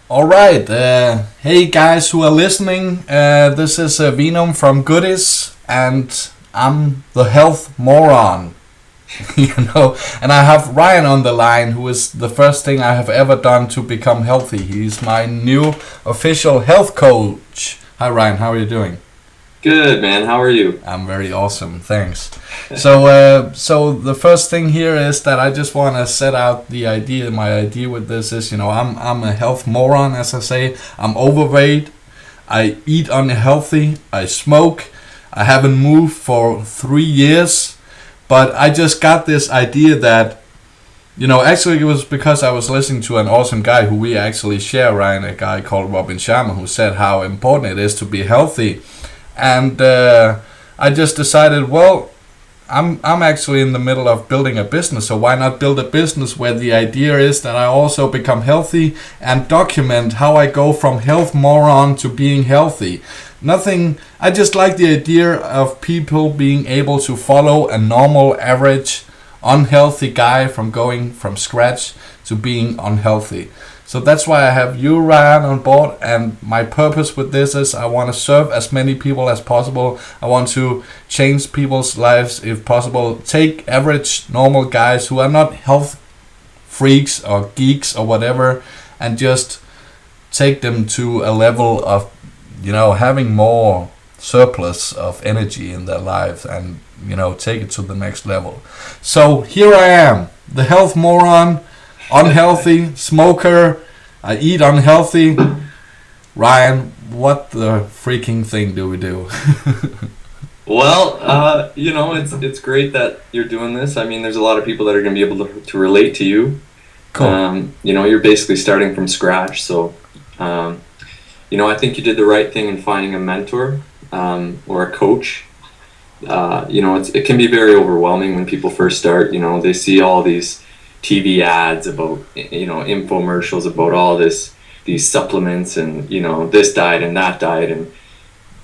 All right. Hey guys who are listening. This is Venom from GOODIIZ, and I'm the health moron. And I have Ryan on the line, who is the first thing I have ever done to become healthy. He's my new official health coach. Hi Ryan, how are you doing? Good, man. How are you? I'm very awesome, thanks. So the first thing here is that I just want to set out the idea. My idea with this is, I'm a health moron, as I say. I'm overweight. I eat unhealthy. I smoke. I haven't moved for 3 years, but I just got this idea that, actually it was because I was listening to an awesome guy who we actually share, Ryan, a guy called Robin Sharma, who said how important it is to be healthy. And I just decided, well, I'm actually in the middle of building a business, so why not build a business where the idea is that I also become healthy and document how I go from health moron to being healthy. I just like the idea of people being able to follow a normal, average, unhealthy guy from going from scratch to being unhealthy. So that's why I have you, Ryan, on board, and my purpose with this is I want to serve as many people as possible. I want to change people's lives if possible. Take average, normal guys who are not health freaks or geeks or whatever, and just take them to a level of, having more surplus of energy in their lives and, take it to the next level. So here I am, the health moron, unhealthy, smoker, I eat unhealthy. Ryan, what the freaking thing do we do? Well, it's great that you're doing this. I mean, there's a lot of people that are going to be able to relate to you. Cool. You're basically starting from scratch. So, I think you did the right thing in finding a mentor or a coach. It can be very overwhelming when people first start. They see all these TV ads about, infomercials about all these supplements and, this diet and that diet. And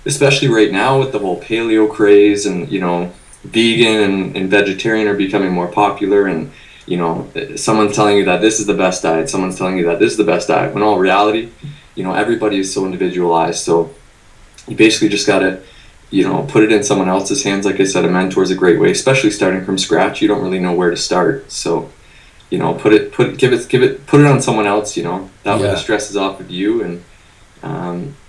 especially right now with the whole paleo craze and, vegan and vegetarian are becoming more popular. And, someone's telling you that this is the best diet. Someone's telling you that this is the best diet. When all reality, everybody is so individualized. So you basically just got to, put it in someone else's hands. Like I said, a mentor is a great way, especially starting from scratch. You don't really know where to start. So, put it on someone else, that way the stress is off of you, and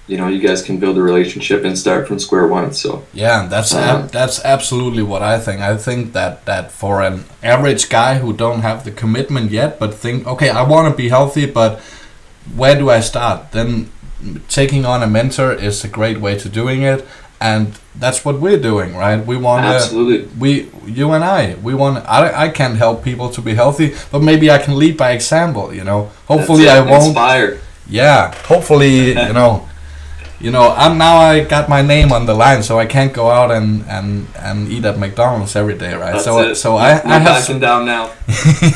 you guys can build a relationship and start from square one. So yeah, that's absolutely what I think. I think that for an average guy who don't have the commitment yet, but think, okay, I want to be healthy, but where do I start? Then taking on a mentor is a great way to doing it. And that's what we're doing, right? We want absolutely. You and I can't help people to be healthy, but maybe I can lead by example. Hopefully I won't inspire. Yeah, hopefully I got my name on the line, so I can't go out and eat at McDonald's every day, right? That's so it. so I have backing down now.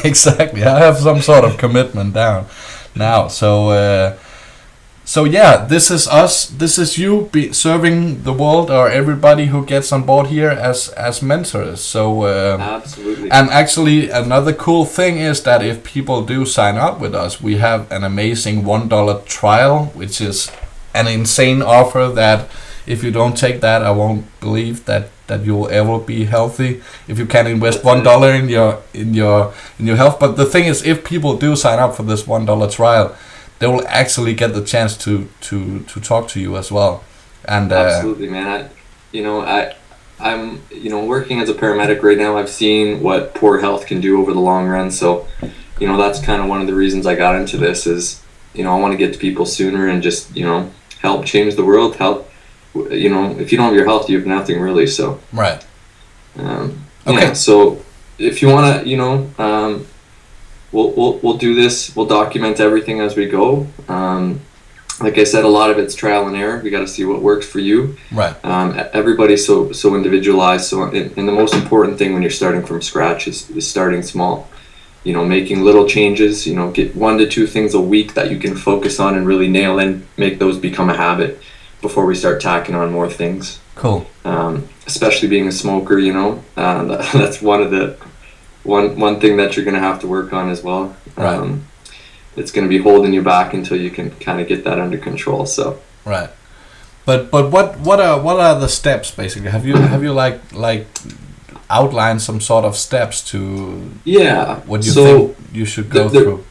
Exactly. I have some sort of commitment down now. So yeah, this is us. This is you serving the world or everybody who gets on board here as mentors. So absolutely. And actually, another cool thing is that if people do sign up with us, we have an amazing $1 trial, which is an insane offer that if you don't take that, I won't believe that you will ever be healthy. If you can invest $1 in your health, but the thing is, if people do sign up for this $1 trial, they will actually get the chance to talk to you as well. And absolutely, man. I'm working as a paramedic right now. I've seen what poor health can do over the long run. So, that's kind of one of the reasons I got into this is, I want to get to people sooner and just, help change the world. Help, if you don't have your health, you have nothing really. So right. Okay. Yeah, so if you want to, We'll do this. We'll document everything as we go. Like I said, a lot of it's trial and error. We got to see what works for you. Right. Everybody's so individualized. So, and the most important thing when you're starting from scratch is starting small. Making little changes. Get 1 to 2 things a week that you can focus on and really nail in. Make those become a habit before we start tacking on more things. Cool. Especially being a smoker, that's one of the. One thing that you're going to have to work on as well. Right. it's going to be holding you back until you can kind of get that under control. So right. But what are the steps basically? Have you like outlined some sort of steps to what you think you should go through?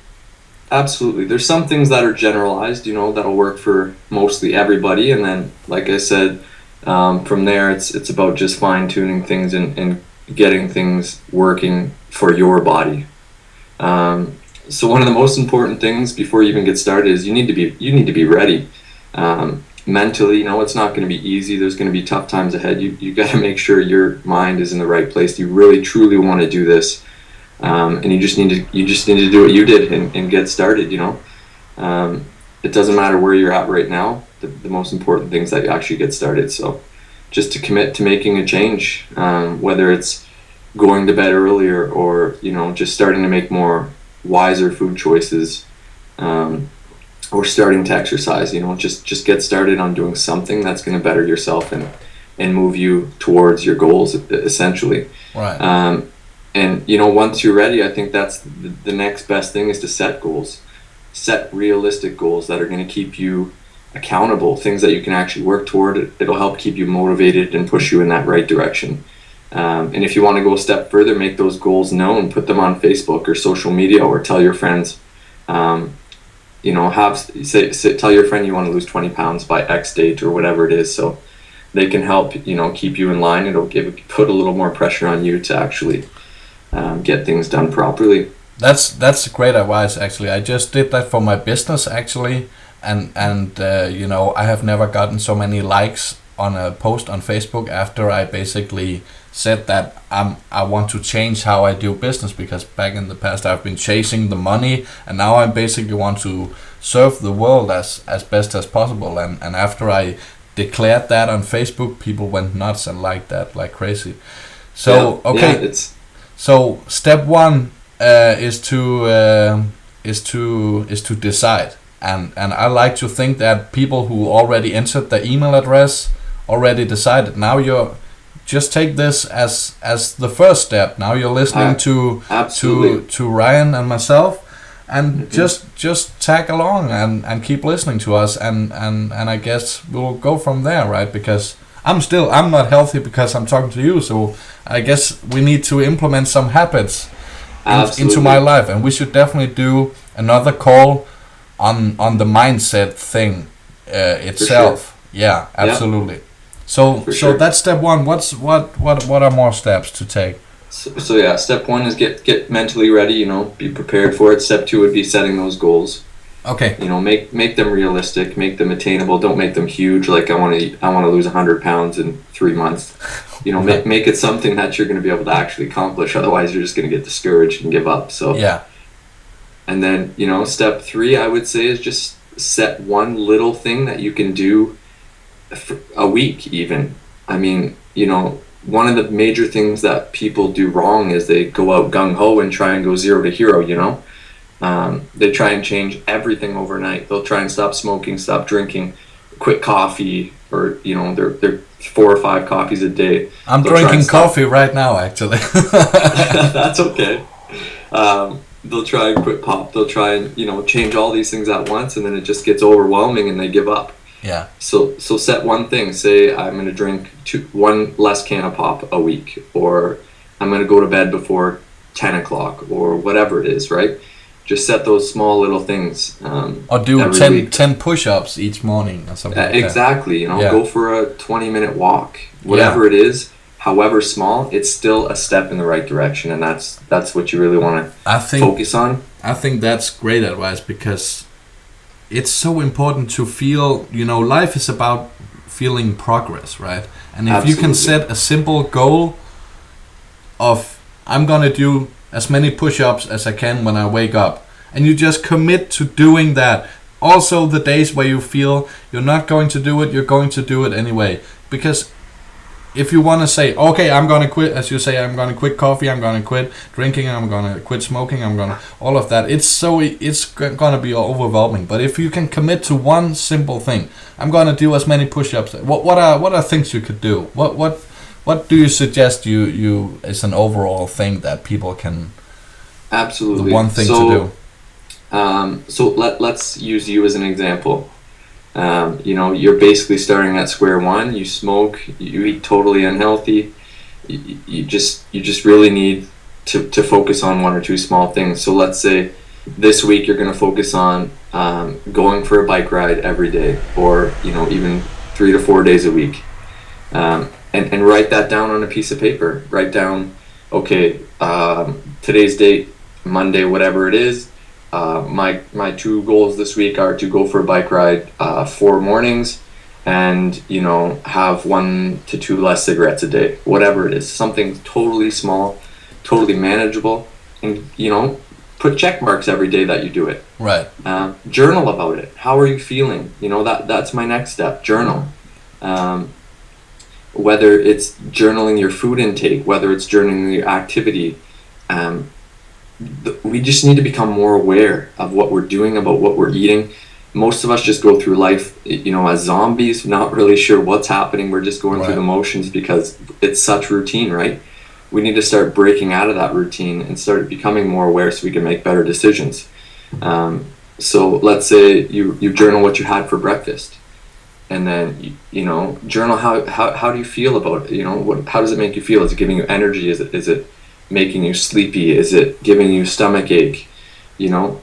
Absolutely. There's some things that are generalized, that'll work for mostly everybody, and then like I said, from there it's about just fine tuning things and getting things working for your body. So one of the most important things before you even get started is you need to be ready. Mentally, it's not going to be easy. There's going to be tough times ahead. You got to make sure your mind is in the right place. You really truly want to do this, and you just need to do what you did and get started. It doesn't matter where you're at right now. The most important thing is that you actually get started. So just to commit to making a change, whether it's going to bed earlier or just starting to make more wiser food choices, or starting to exercise. Just get started on doing something that's going to better yourself and move you towards your goals, essentially. Right. And once you're ready, I think that's the next best thing is to set goals, set realistic goals that are going to keep you accountable, things that you can actually work toward. It'll help keep you motivated and push you in that right direction. And if you want to go a step further, make those goals known, put them on Facebook or social media, or tell your friends. Tell your friend you want to lose 20 pounds by X date or whatever it is, so they can help keep you in line. It'll put a little more pressure on you to actually get things done properly. That's great advice, actually. I just did that for my business, actually, and I have never gotten so many likes on a post on Facebook after I basically said that I want to change how I do business, because back in the past I've been chasing the money, and now I basically want to serve the world as best as possible. And after I declared that on Facebook, people went nuts and liked that like crazy. So so step one is to decide, and I like to think that people who already entered the email address already decided. Now you're just take this as the first step. Now you're listening to Ryan and myself, and just tag along and keep listening to us, and I guess we'll go from there, right? Because I'm not healthy because I'm talking to you, so I guess we need to implement some habits into my life, and we should definitely do another call on the mindset thing itself. Sure. Yeah, absolutely. Yeah. So that's step one. What are more steps to take? So yeah, step one is get mentally ready. Be prepared for it. Step two would be setting those goals. Okay. Make them realistic. Make them attainable. Don't make them huge. Like I want to lose 100 pounds in 3 months. Make it something that you're going to be able to actually accomplish. Otherwise, you're just going to get discouraged and give up. So yeah. And then step three, I would say, is just set one little thing that you can do for a week even. I mean, one of the major things that people do wrong is they go out gung-ho and try and go 0 to hero, They try and change everything overnight. They'll try and stop smoking, stop drinking, quit coffee, or, they're 4 or 5 coffees a day. I'm drinking coffee right now, actually. That's okay. They'll try and quit pop. They'll try and, change all these things at once, and then it just gets overwhelming and they give up. Yeah. So set one thing. Say I'm going to drink 1 less can of pop a week, or I'm going to go to bed before 10 o'clock, or whatever it is, right? Just set those small little things. Or do 10 push-ups each morning or something like exactly. Go for a 20-minute walk. Whatever it is, however small, it's still a step in the right direction, and that's what you really want to focus on. I think that's great advice, because it's so important to feel, life is about feeling progress, right? And if you can set a simple goal of, I'm going to do as many push-ups as I can when I wake up, and you just commit to doing that. Also, the days where you feel you're not going to do it, you're going to do it anyway. Because if you want to say, okay, I'm going to quit, as you say, I'm going to quit coffee, I'm going to quit drinking, I'm going to quit smoking, I'm going to, all of that, it's going to be overwhelming. But if you can commit to one simple thing, I'm going to do as many push-ups. What are things you could do? What do you suggest you is an overall thing that people can? Absolutely. The one thing to do. So let's use you as an example. You know, you're basically starting at square one. You smoke, you eat totally unhealthy. You just really need to focus on one or two small things. So let's say this week you're going to focus on going for a bike ride every day, or you know, even 3 to 4 days a week, and write that down on a piece of paper. Write down, okay, today's date, Monday, whatever it is. My two goals this week are to go for a bike ride 4 mornings, and you know, have 1 to 2 less cigarettes a day, whatever it is, something totally small, totally manageable, and you know, put check marks every day that you do it. Right. Journal about it. How are you feeling? You know, that's my next step. Journal. Whether it's journaling your food intake, whether it's journaling your activity, we just need to become more aware of what we're doing, about what we're eating. Most of us just go through life, you know, as zombies, not really sure what's happening. We're just going through the motions because it's such routine, right? We need to start breaking out of that routine and start becoming more aware so we can make better decisions. So let's say you journal what you had for breakfast, and then you know, journal how do you feel about it? You know, how does it make you feel? Is it giving you energy? Is it making you sleepy? Is it giving you stomach ache? You know,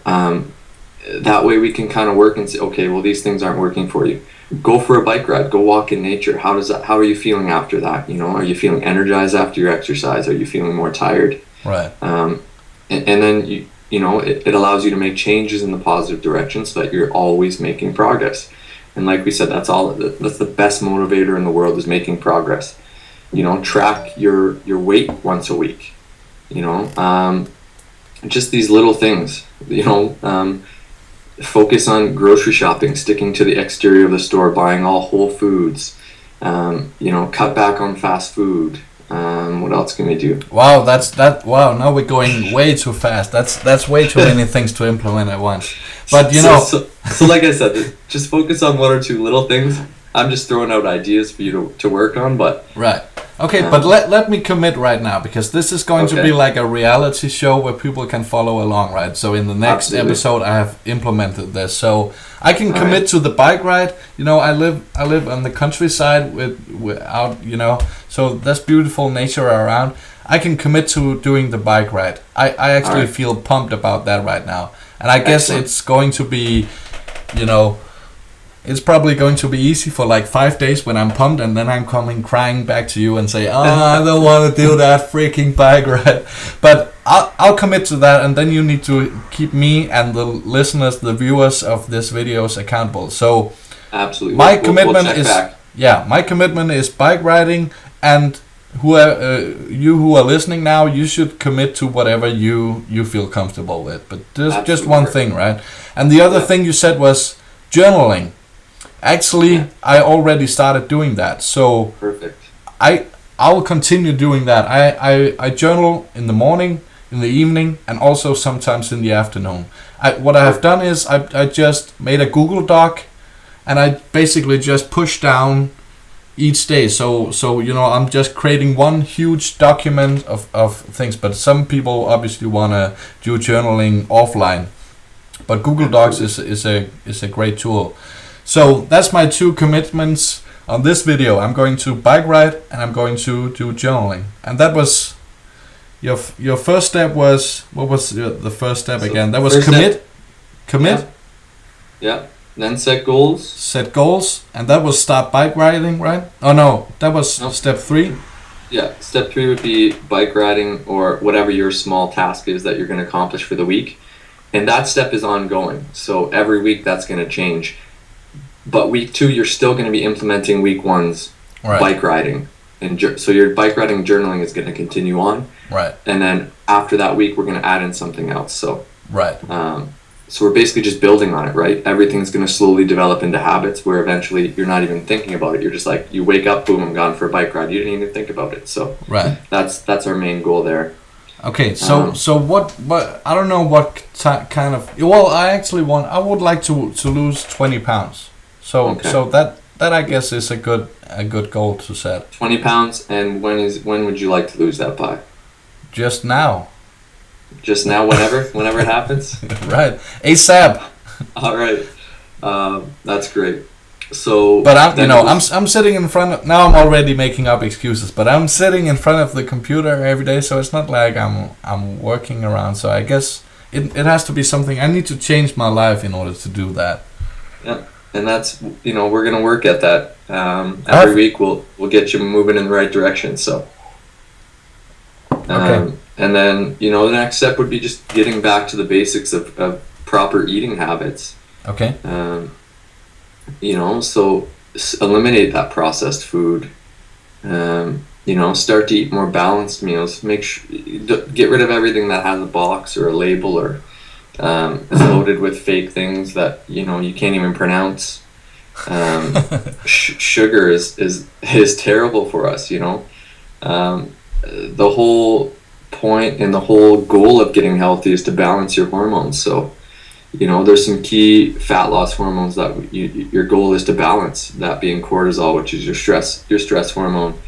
that way we can kind of work and say, okay, well, these things aren't working for you. Go for a bike ride. Go walk in nature. How are you feeling after that? You know, are you feeling energized after your exercise? Are you feeling more tired? Right. And then you know, it allows you to make changes in the positive direction so that you're always making progress. And like we said, that's the best motivator in the world, is making progress. You know, track your weight once a week. You know, just these little things. You know, focus on grocery shopping, sticking to the exterior of the store, buying all whole foods. You know, cut back on fast food. What else can we do? Wow, wow, now we're going way too fast. That's way too many things to implement at once. But you know, so like I said, just focus on 1 or 2 little things. I'm just throwing out ideas for you to work on, but right. Okay, but let me commit right now, because this is going to be like a reality show where people can follow along, right? So in the next episode, I have implemented this, so I can commit to the bike ride. You know, I live on the countryside without, you know, so there's beautiful nature around. I can commit to doing the bike ride. I actually feel pumped about that right now, and I guess it's going to be, you know, it's probably going to be easy for like 5 days when I'm pumped, and then I'm coming crying back to you and say, oh, I don't want to do that freaking bike ride. But I'll commit to that, and then you need to keep me and the listeners, the viewers of this videos accountable. So absolutely, my commitment is my commitment is bike riding, and you who are listening now, you should commit to whatever you feel comfortable with. But there's just one thing, right? And the other thing you said was journaling. Actually, I already started doing that, so perfect. I'll continue doing that. I journal in the morning, in the evening, and also sometimes in the afternoon. What I have done is I just made a Google Doc, and I basically just push down each day. So you know, I'm just creating one huge document of things. But some people obviously wanna do journaling offline, but Google Docs is a great tool. So that's my 2 commitments on this video. I'm going to bike ride, and I'm going to do journaling. And that was your first step. Was what was the first step again? That was commit. Yeah. Then set goals. Set goals, and that was start bike riding, right? Oh no, that was step 3. Yeah, step 3 would be bike riding, or whatever your small task is that you're going to accomplish for the week. And that step is ongoing. So every week that's going to change. But week 2, you're still going to be implementing week 1's bike riding, and so your bike riding journaling is going to continue on. Right. And then after that week, we're going to add in something else. So right. So we're basically just building on it, right? Everything's going to slowly develop into habits where eventually you're not even thinking about it. You're just like, you wake up, boom, I'm gone for a bike ride. You didn't even think about it. So right. That's our main goal there. Okay, so what I don't know what kind of, well, I would like to lose 20 pounds. So that I guess is a good goal to set. 20 pounds, and when would you like to lose that by? Just now. Just now, whenever it happens. Right. ASAP. All right. That's great. So, but I'm sitting in front of, now I'm already making up excuses, but I'm sitting in front of the computer every day, so it's not like I'm working around. So I guess it has to be something. I need to change my life in order to do that. Yeah, and that's, we're gonna work at that. Every week we'll get you moving in the right direction. So. Okay. And then the next step would be just getting back to the basics of proper eating habits. Okay. So eliminate that processed food. Start to eat more balanced meals. Get rid of everything that has a box or a label or is loaded with fake things that you can't even pronounce. Sugar is terrible for us. The whole point and the whole goal of getting healthy is to balance your hormones. So there's some key fat loss hormones that your goal is to balance, that being cortisol, which is your stress hormone,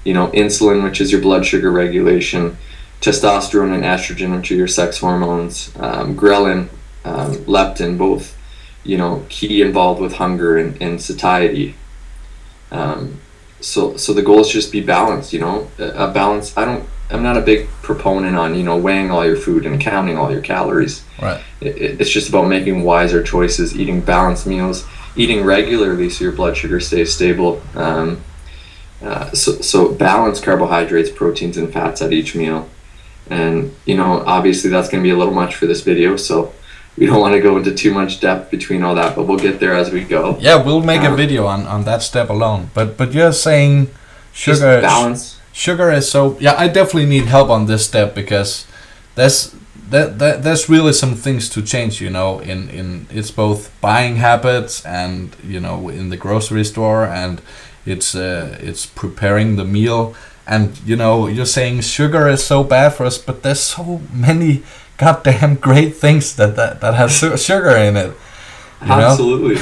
insulin, which is your blood sugar regulation, testosterone and estrogen, which are your sex hormones, ghrelin, leptin, both key involved with hunger and satiety. So the goal is just be balanced, a balance. I'm not a big proponent on, weighing all your food and counting all your calories. Right. It's just about making wiser choices, eating balanced meals, eating regularly so your blood sugar stays stable. So balance carbohydrates, proteins, and fats at each meal. And, obviously that's going to be a little much for this video, so we don't want to go into too much depth between all that, but we'll get there as we go. Yeah, we'll make a video on that step alone. But you're saying sugar, balance. Sugar is so. Yeah, I definitely need help on this step because there's really some things to change. In it's both buying habits and in the grocery store, and it's preparing the meal. And you're saying sugar is so bad for us, but there's so many goddamn great things that has sugar in it. Absolutely.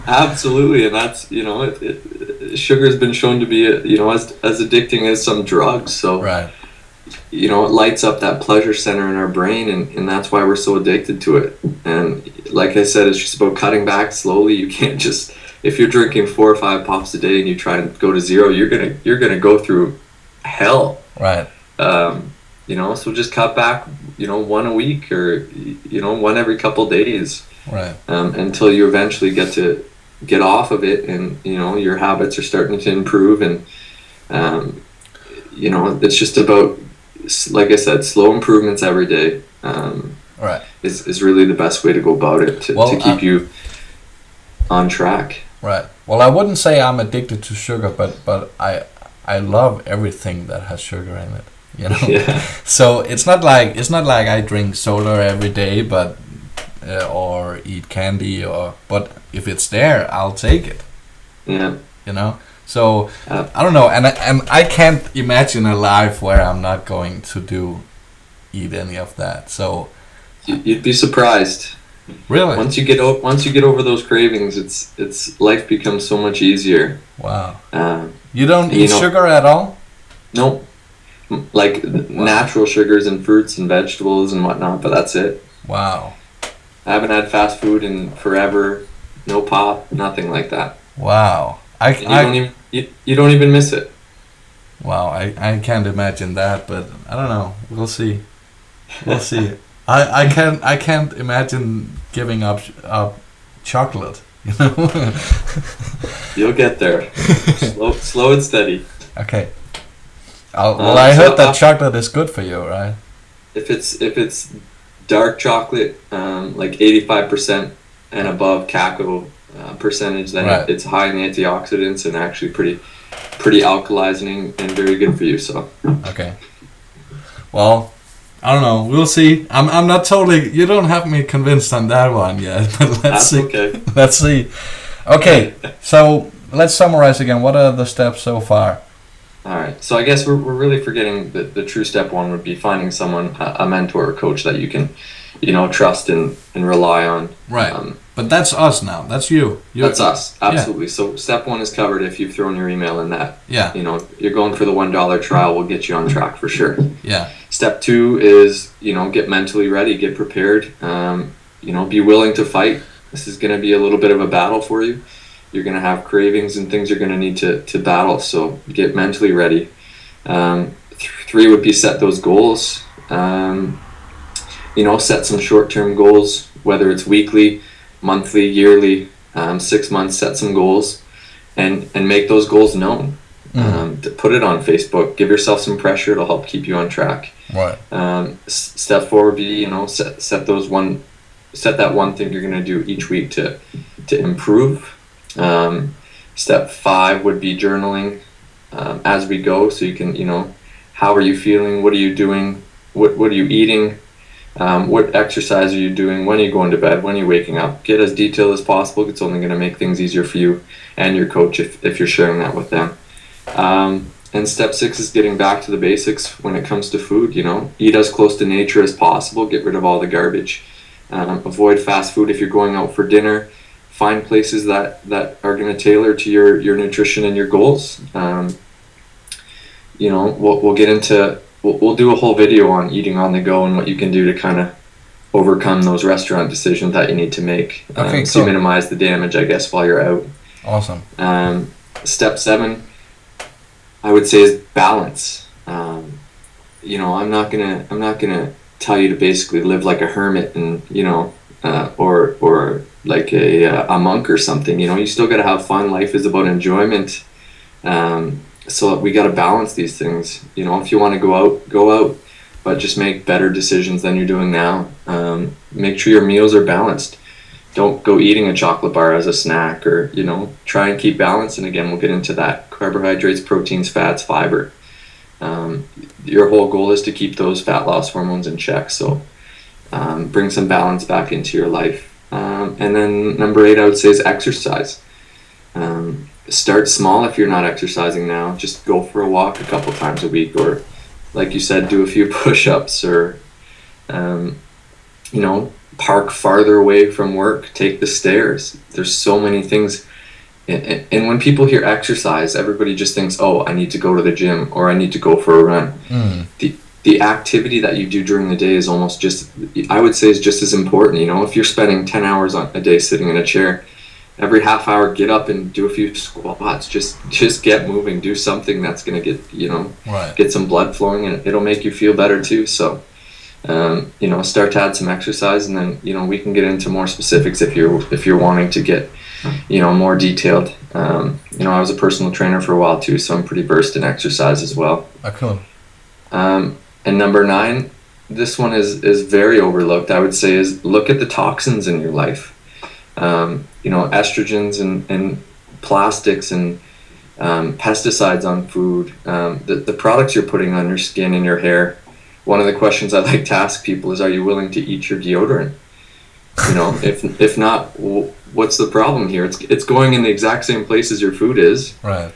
Absolutely. And that's sugar has been shown to be as addicting as some drugs. So right. It lights up that pleasure center in our brain, and that's why we're so addicted to it. And like I said, it's just about cutting back slowly. You can't just, if you're drinking 4 or 5 pops a day and you try to go to 0, you're gonna go through hell. Right. So just cut back, 1 a week or 1 every couple days. Right. Until you eventually get off of it, and your habits are starting to improve, and it's just about, like I said, slow improvements every day. Right. Is really the best way to go about it to keep you on track. Right. Well, I wouldn't say I'm addicted to sugar, but I love everything that has sugar in it. Yeah. So it's not like I drink soda every day, but or eat candy, but if it's there, I'll take it. Yeah. So I don't know, and I can't imagine a life where I'm not going to eat any of that. So you'd be surprised. Really? Once you get over those cravings, it's life becomes so much easier. Wow. You don't eat sugar at all? Nope. Like natural sugars and fruits and vegetables and whatnot, but that's it. Wow. I haven't had fast food in forever. No pop, nothing like that. Wow. You don't even miss it. Wow, I can't imagine that, but I don't know. We'll see. I can't imagine giving up chocolate. You'll get there. Slow and steady. Okay. I heard that chocolate is good for you, right? If it's dark chocolate, like 85% and above cacao percentage, then right. It's high in antioxidants and actually pretty alkalizing and very good for you. So okay. Well, I don't know. We'll see. I'm not totally. You don't have me convinced on that one yet. But let's see. Okay. Let's see. Okay. So let's summarize again. What are the steps so far? All right. So I guess we're really forgetting that the true step one would be finding someone, a mentor or coach that you can, trust and rely on. Right. But that's us now. That's you. That's us. Absolutely. Yeah. So step one is covered if you've thrown your email in that. Yeah. You're going for the $1 trial. We'll get you on track for sure. Yeah. Step 2 is, get mentally ready, get prepared, be willing to fight. This is going to be a little bit of a battle for you. You're going to have cravings and things you're going to need to battle, so get mentally ready. 3 would be set those goals. Set some short-term goals, whether it's weekly, monthly, yearly, 6 months, set some goals and make those goals known. Put it on Facebook, give yourself some pressure, it'll help keep you on track. Right. Step 4 would be, set that one thing you're going to do each week to improve. Step 5 would be journaling as we go, so you can, how are you feeling, what are you doing, what are you eating, what exercise are you doing, when are you going to bed, when are you waking up. Get as detailed as possible. It's only going to make things easier for you and your coach if you're sharing that with them. And step 6 is getting back to the basics when it comes to food. Eat as close to nature as possible, get rid of all the garbage, avoid fast food. If you're going out for dinner, find places that are going to tailor to your nutrition and your goals. We'll get into, we'll do a whole video on eating on the go and what you can do to kind of overcome those restaurant decisions that you need to make to minimize the damage, I guess, while you're out. Awesome. Step 7, I would say, is balance. I'm not gonna tell you to basically live like a hermit and or like a monk or something. You still gotta have fun. Life is about enjoyment. So we gotta balance these things. If you want to go out, but just make better decisions than you're doing now. Make sure your meals are balanced. Don't go eating a chocolate bar as a snack, or try and keep balance. And again, we'll get into that: carbohydrates, proteins, fats, fiber. Your whole goal is to keep those fat loss hormones in check, so bring some balance back into your life. And then number 8, I would say, is exercise. Start small. If you're not exercising now, just go for a walk a couple times a week, or like you said, do a few push-ups, or park farther away from work, take the stairs. There's so many things. And when people hear exercise, everybody just thinks, oh, I need to go to the gym, or I need to go for a run. The activity that you do during the day is almost just, I would say, is just as important. If you're spending 10 hours a day sitting in a chair, every half hour, get up and do a few squats. Just get moving. Do something that's going to get, get some blood flowing, and it'll make you feel better too. So, start to add some exercise, and then, we can get into more specifics if you're wanting to get, more detailed. I was a personal trainer for a while too, so I'm pretty versed in exercise as well. Cool. And number 9, this one is very overlooked, I would say, is look at the toxins in your life. Estrogens and plastics and pesticides on food, the products you're putting on your skin and your hair. One of the questions I like to ask people is, are you willing to eat your deodorant? If not, what's the problem here? It's going in the exact same place as your food is. Right.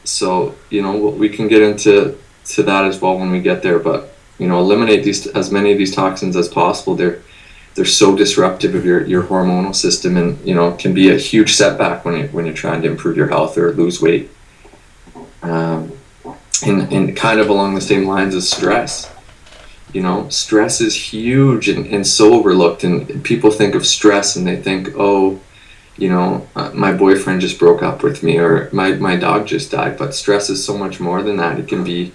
So, we can get into that as well when we get there, but, eliminate as many of these toxins as possible. They're so disruptive of your hormonal system, and, can be a huge setback when you're trying to improve your health or lose weight. And kind of along the same lines as stress. Stress is huge and so overlooked, and people think of stress and they think, oh, my boyfriend just broke up with me, or my dog just died. But stress is so much more than that. It can be,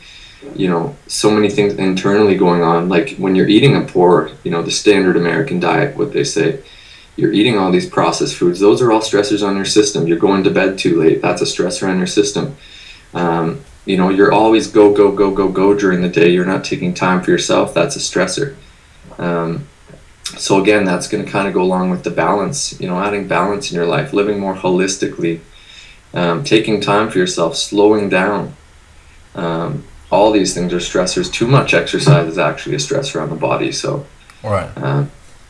so many things internally going on. Like when you're eating a poor, the standard American diet, what they say, you're eating all these processed foods. Those are all stressors on your system. You're going to bed too late. That's a stressor on your system. You're always go during the day. You're not taking time for yourself. That's a stressor. So again, that's going to kind of go along with the balance, adding balance in your life, living more holistically, taking time for yourself, slowing down. All these things are stressors. Too much exercise is actually a stressor on the body. So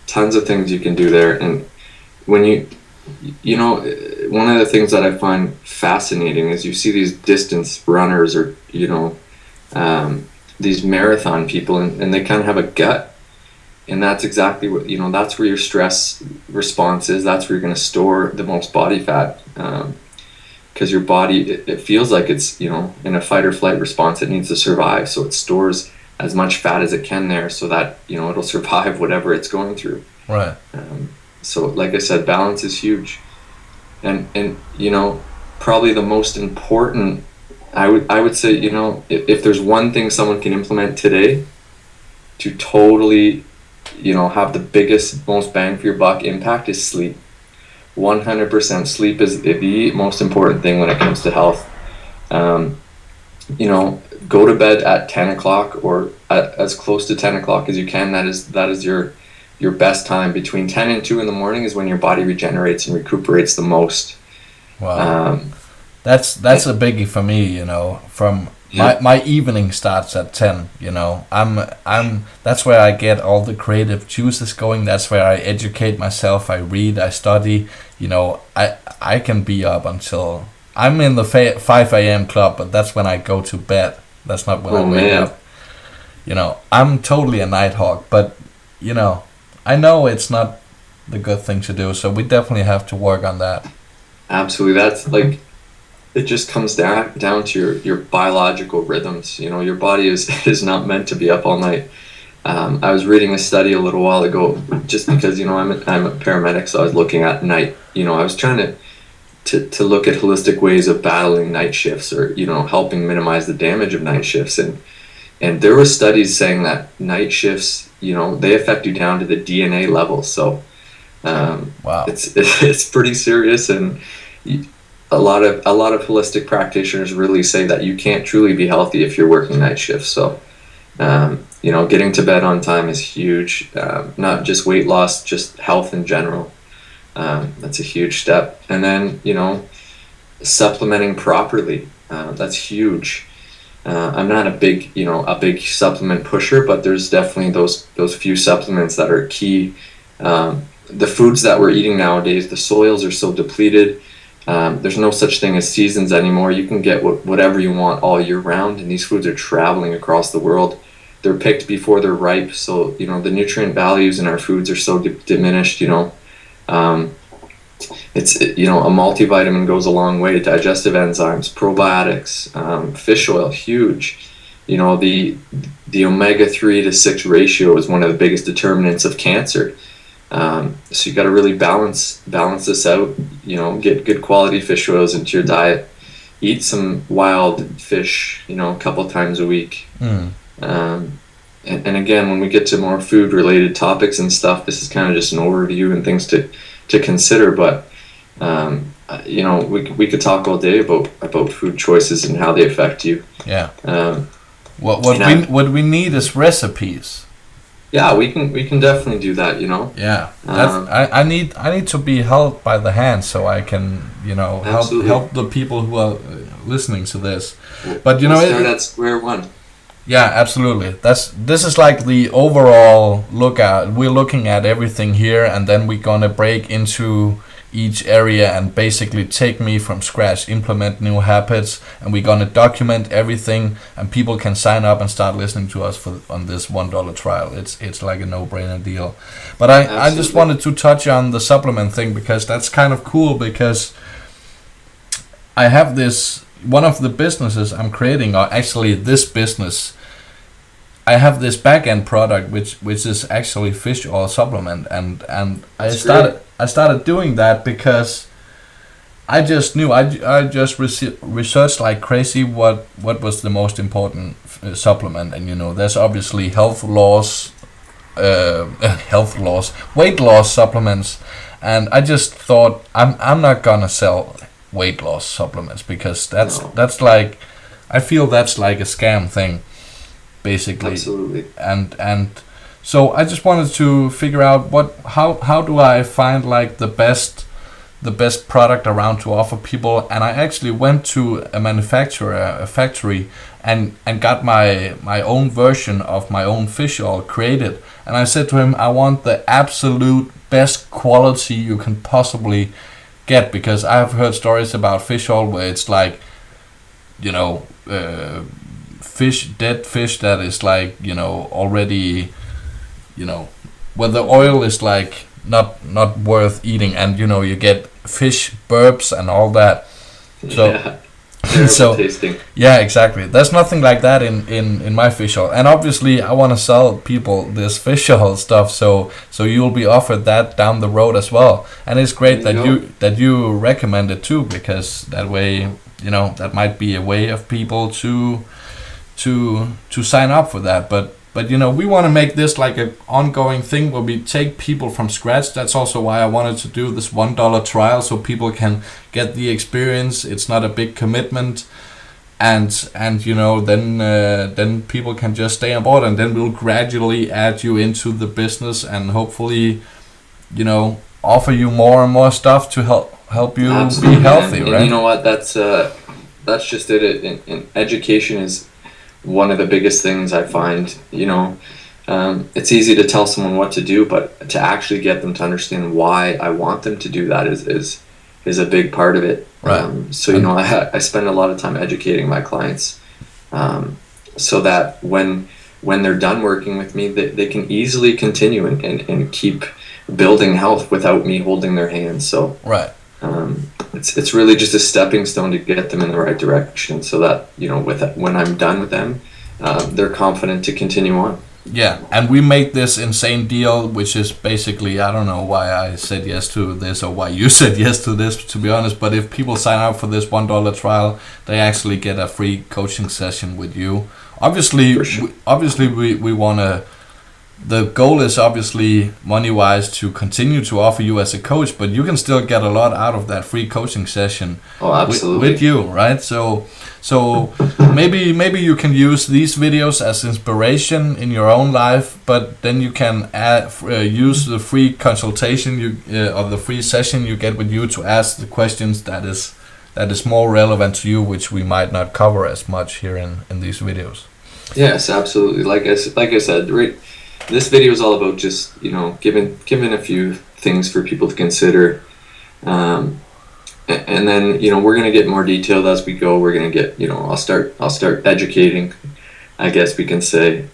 tons of things you can do there. And when one of the things that I find fascinating is you see these distance runners, or these marathon people, and they kind of have a gut, and that's exactly what that's where your stress response is. That's where you're going to store the most body fat, because your body, it feels like it's in a fight or flight response. It needs to survive, so it stores as much fat as it can there, so that it'll survive whatever it's going through. Right. So like I said, balance is huge, and probably the most important. I would say, if there's one thing someone can implement today to totally, have the biggest, most bang for your buck impact, is sleep. 100% sleep is the most important thing when it comes to health. Go to bed at 10 o'clock or as close to 10 o'clock as you can. That is your best time. Between 10 and 2 in the morning is when your body regenerates and recuperates the most. Wow. That's a biggie for me, from my evening starts at 10, I'm that's where I get all the creative juices going. That's where I educate myself. I read, I study, I can be up until I'm in the 5 a.m. club, but that's when I go to bed. That's not when I wake up. I'm totally a night hawk, but I know it's not the good thing to do, so we definitely have to work on that. Absolutely. That's like, it just comes down to your biological rhythms. Your body is not meant to be up all night. I was reading a study a little while ago, just because I'm a paramedic, so I was looking at night. I was trying to look at holistic ways of battling night shifts, or helping minimize the damage of night shifts, and there were studies saying that night shifts, they affect you down to the DNA level. So wow, it's pretty serious, and a lot of holistic practitioners really say that you can't truly be healthy if you're working night shifts. So getting to bed on time is huge. Not just weight loss, just health in general. That's a huge step. And then supplementing properly, that's huge. I'm not a big supplement pusher, but there's definitely those few supplements that are key. The foods that we're eating nowadays, the soils are so depleted. There's no such thing as seasons anymore. You can get whatever you want all year round, and these foods are traveling across the world. They're picked before they're ripe, so the nutrient values in our foods are so diminished. It's a multivitamin goes a long way. Digestive enzymes, probiotics, fish oil, huge. The omega-3 to 6 ratio is one of the biggest determinants of cancer. So you got to really balance this out. Get good quality fish oils into your diet. Eat some wild fish, a couple times a week. And again, when we get to more food related topics and stuff, this is kind of just an overview and things to consider. But we could talk all day about food choices and how they affect you. Yeah. What we need is recipes. Yeah, we can definitely do that. Yeah, I need to be held by the hand so I can help the people who are listening to this. But we'll start at square one. Yeah, absolutely. This is like the overall look at. We're looking at everything here, and then we're gonna break into each area and basically take me from scratch, implement new habits, and we're gonna document everything, and people can sign up and start listening to us on this $1 trial. It's like a no-brainer deal. But I just wanted to touch on the supplement thing, because that's kind of cool, because I have this, one of the businesses I'm creating, or actually this business, I have this back-end product which is actually fish oil supplement, and I started doing that because I just knew, I just researched like crazy what was the most important supplement, and there's obviously weight loss supplements, and I just thought I'm not gonna sell weight loss supplements, because that's like, I feel that's like a scam thing, basically. Absolutely. And so I just wanted to figure out how do I find like the best product around to offer people, and I actually went to a manufacturer, a factory, and got my own version of my own fish oil created, and I said to him, I want the absolute best quality you can possibly get, because I have heard stories about fish oil where it's like, dead fish that is like, already, where the oil is like not worth eating, and you get fish burps and all that. So Terrible So tasting. yeah, exactly. There's nothing like that in my fish oil, and obviously I want to sell people this fish oil stuff, so you'll be offered that down the road as well. And it's great There you that you recommend it too, because that way, you know, that might be a way of people to sign up for that. But you know, we want to make this like an ongoing thing where we take people from scratch. That's also why I wanted to do this $1 trial, so people can get the experience. It's not a big commitment, and you know, then people can just stay on board, and then we'll gradually add you into the business, and hopefully, you know, offer you more and more stuff to help you Absolutely, be healthy, and right? you know what? That's just it. And education is one of the biggest things I find. You know, it's easy to tell someone what to do, but to actually get them to understand why I want them to do that is a big part of it. Right. So you know, I spend a lot of time educating my clients, so that when they're done working with me, they can easily continue and keep building health without me holding their hand. So Right. it's really just a stepping stone to get them in the right direction, so that, you know, when I'm done with them, they're confident to continue on. Yeah, and we made this insane deal, which is basically, I don't know why I said yes to this or why you said yes to this, to be honest, but if people sign up for this $1 trial, they actually get a free coaching session with you. Obviously, For sure. we want to, the goal is obviously money-wise to continue to offer you as a coach, but you can still get a lot out of that free coaching session Oh, absolutely. with you, right? So maybe you can use these videos as inspiration in your own life, but then you can use the free consultation or the free session you get with you to ask the questions that is more relevant to you, which we might not cover as much here in these videos. Yes, absolutely. Like I said, right, this video is all about just, you know, giving a few things for people to consider, and then, you know, we're gonna get more detailed as we go. We're gonna get, you know, I'll start educating, I guess we can say,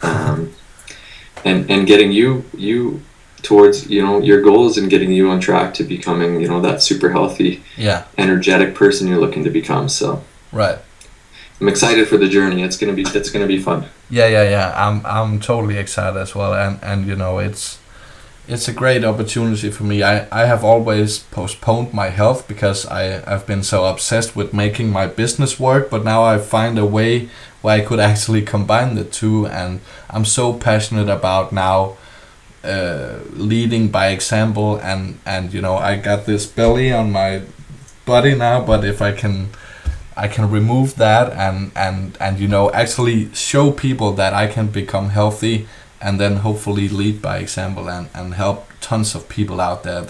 and getting you towards, you know, your goals, and getting you on track to becoming, you know, that super healthy, Yeah. energetic person you're looking to become. So Right. I'm excited for the journey. It's gonna be fun. Yeah. I'm totally excited as well, and you know, it's a great opportunity for me. I have always postponed my health because I've been so obsessed with making my business work, but now I find a way where I could actually combine the two, and I'm so passionate about now leading by example, and you know, I got this belly on my body now, but if I can remove that and you know, actually show people that I can become healthy, and then hopefully lead by example and help tons of people out there.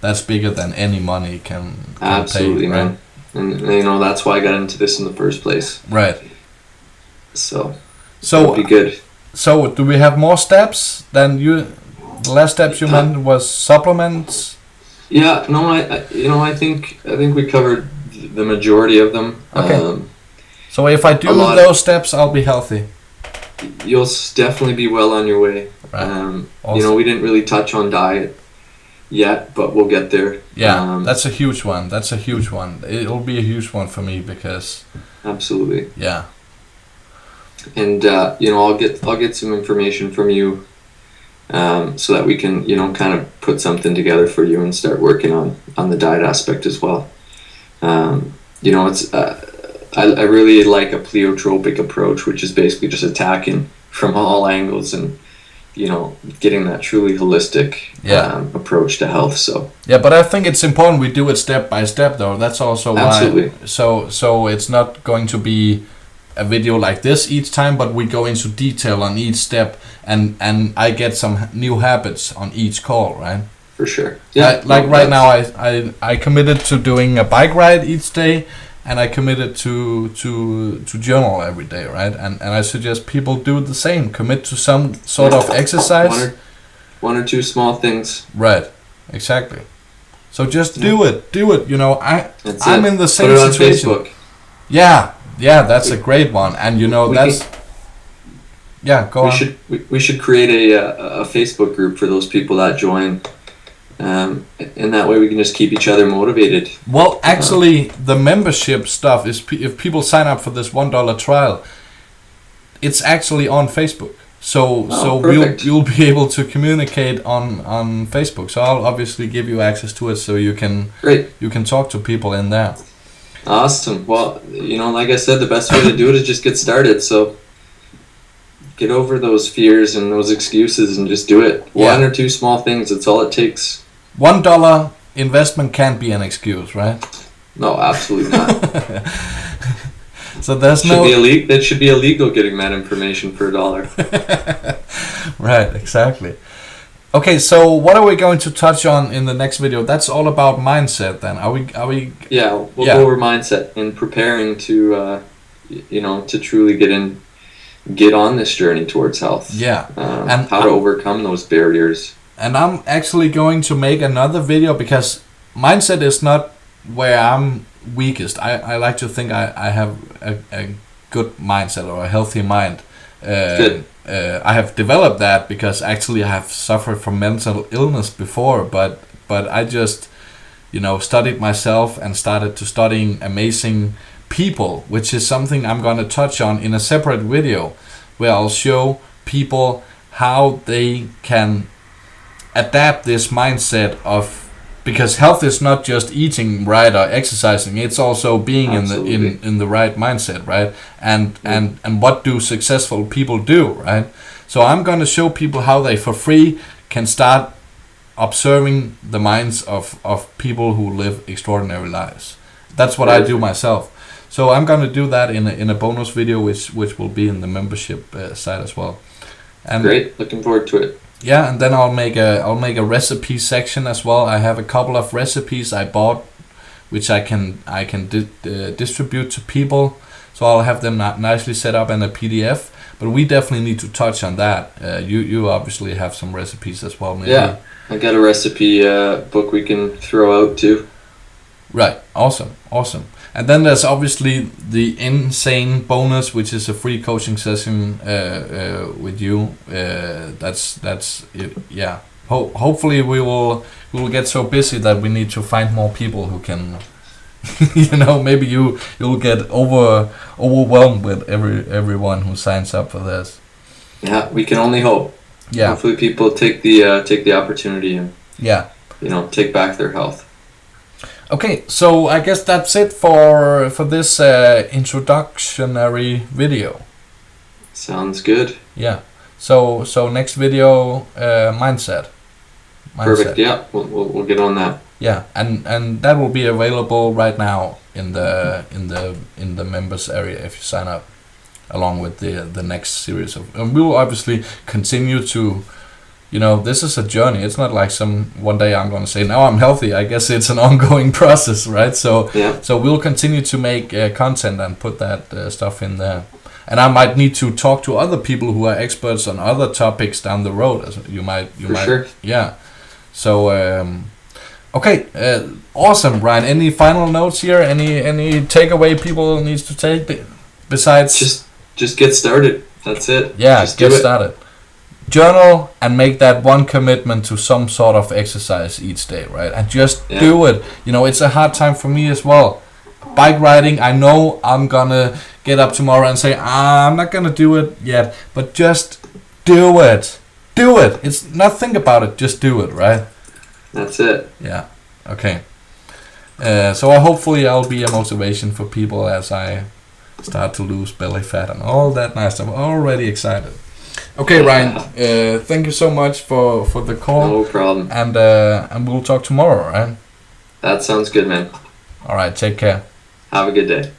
That's bigger than any money can Absolutely, pay, right? man. And you know, that's why I got into this in the first place. Right. So So it'll be good. So do we have more steps than you? The last steps you mentioned was supplements. Yeah, no, I think we covered the majority of them. Okay. So if I do those steps, I'll be healthy. You'll definitely be well on your way. Right. You Awesome. know, we didn't really touch on diet yet, but we'll get there. Yeah, that's a huge one. It'll be a huge one for me because absolutely. yeah. And you know, I'll get some information from you, so that we can, you know, kind of put something together for you and start working on the diet aspect as well. You know, it's I really like a pleiotropic approach, which is basically just attacking from all angles and, you know, getting that truly holistic approach to health. So yeah, but I think it's important we do it step by step, though. That's also absolutely. why. So it's not going to be a video like this each time, but we go into detail on each step, and I get some new habits on each call, right? For sure. Yeah. Like right now, I committed to doing a bike ride each day, and I committed to journal every day, right? And I suggest people do the same. Commit to some sort of exercise. One or two small things. Right. Exactly. So just do it. You know, I'm in the same Put it on situation. Facebook. Yeah, that's a great one. And you know, go on. We should create a Facebook group for those people that join. In that way we can just keep each other motivated. Well, actually, the membership stuff is if people sign up for this $1 trial, it's actually on Facebook. So you'll be able to communicate on Facebook. So I'll obviously give you access to it, so you can talk to people in there. Awesome. Well, like I said, the best way to do it is just get started. So get over those fears and those excuses and just do it. Yeah. 1 or 2 small things. That's all it takes. $1 investment can't be an excuse, right? No, absolutely not. So there's that should be illegal getting that information for $1. Right, exactly. Okay, so what are we going to touch on in the next video? That's all about mindset then. Are we Yeah, we'll go over mindset and preparing to to truly get on this journey towards health. Yeah. And how to overcome those barriers. And I'm actually going to make another video because mindset is not where I'm weakest. I like to think I have a good mindset or a healthy mind. Good. I have developed that because actually I have suffered from mental illness before, but I just studied myself and started to studying amazing people, which is something I'm going to touch on in a separate video, where I'll show people how they can adapt this mindset of, because health is not just eating right or exercising, it's also being in the right mindset, right? And what do successful people do, right? So I'm going to show people how they for free can start observing the minds of people who live extraordinary lives. That's what I do myself. So I'm going to do that in a bonus video, which will be in the membership site as well. And great, looking forward to it. Yeah, and then I'll make a recipe section as well. I have a couple of recipes I bought, which I can distribute to people. So I'll have them nicely set up in a PDF. But we definitely need to touch on that. You obviously have some recipes as well, maybe. Yeah, I got a recipe book we can throw out too. Right, awesome. And then there's obviously the insane bonus, which is a free coaching session with you. Yeah. Hopefully we will get so busy that we need to find more people who can. Maybe you'll get overwhelmed with everyone who signs up for this. Yeah, we can only hope. Yeah. Hopefully people take the opportunity and take back their health. Okay, so I guess that's it for this introductory video. Sounds good. Yeah. So next video, mindset. Perfect. Yeah, we'll get on that. Yeah, and that will be available right now in the members area if you sign up, along with the next series of. And we will obviously continue to. This is a journey. It's not like one day I'm going to say, now I'm healthy. I guess it's an ongoing process, right? So we'll continue to make content and put that stuff in there. And I might need to talk to other people who are experts on other topics down the road. You might. Sure. Yeah. So, okay. Awesome, Ryan. Any final notes here? Any takeaway people needs to take besides? Just get started. That's it. Yeah, just get started. Journal and make that one commitment to some sort of exercise each day, right? And just do it. It's a hard time for me as well. Bike riding, I know I'm gonna get up tomorrow and say, I'm not gonna do it yet, but just do it. Do it. It's not think about it, just do it, right? That's it. Yeah. Okay. So hopefully I'll be a motivation for people as I start to lose belly fat and all that nice stuff. I'm already excited. Okay, Ryan. Thank you so much for the call. No problem. And we'll talk tomorrow, right? That sounds good, man. All right. Take care. Have a good day.